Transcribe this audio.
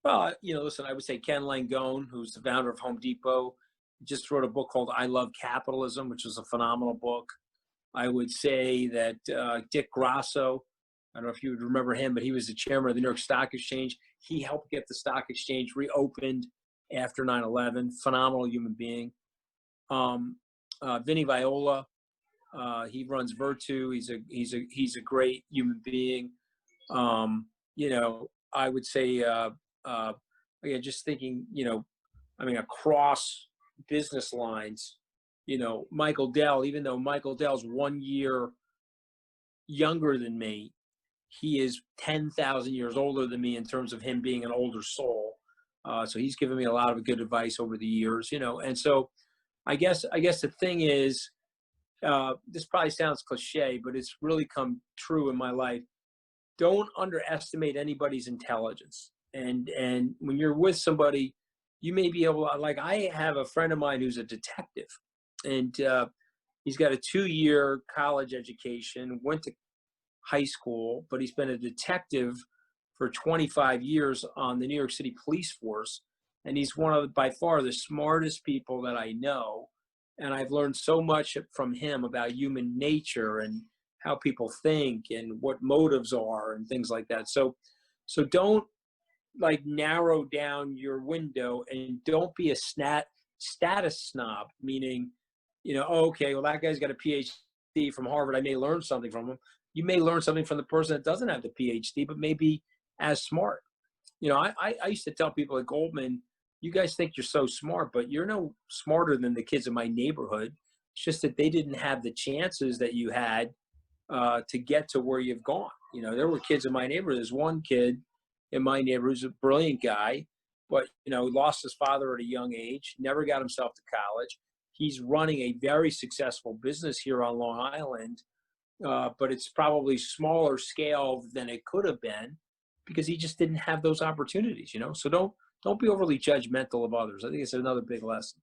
Well, listen, I would say Ken Langone, who's the founder of Home Depot, just wrote a book called I Love Capitalism, which is a phenomenal book. I would say that Dick Grasso, I don't know if you would remember him, but he was the chairman of the New York Stock Exchange. He helped get the stock exchange reopened after 9/11. Phenomenal human being. Vinny Viola, he runs Virtu. He's a great human being. I would say, again, just thinking, I mean, across business lines, Michael Dell, even though Michael Dell's 1 year younger than me, he is 10,000 years older than me in terms of him being an older soul. So he's given me a lot of good advice over the years, and so I guess the thing is, this probably sounds cliche, but it's really come true in my life. Don't underestimate anybody's intelligence. And when you're with somebody, you may be able to, like, I have a friend of mine who's a detective, and he's got a 2 year college education, went to high school, but he's been a detective for 25 years on the New York City police force. And he's one of, by far, the smartest people that I know. And I've learned so much from him about human nature and how people think and what motives are and things like that. So don't, like, narrow down your window, and don't be a status snob, meaning, oh, okay, well, that guy's got a PhD from Harvard. I may learn something from him. You may learn something from the person that doesn't have the PhD, but maybe as smart. I used to tell people at Goldman, you guys think you're so smart, but you're no smarter than the kids in my neighborhood. It's just that they didn't have the chances that you had to get to where you've gone. There were kids in my neighborhood. There's one kid in my neighborhood who's a brilliant guy, but, lost his father at a young age, never got himself to college. He's running a very successful business here on Long Island, but it's probably smaller scale than it could have been because he just didn't have those opportunities. So don't be overly judgmental of others. I think it's another big lesson.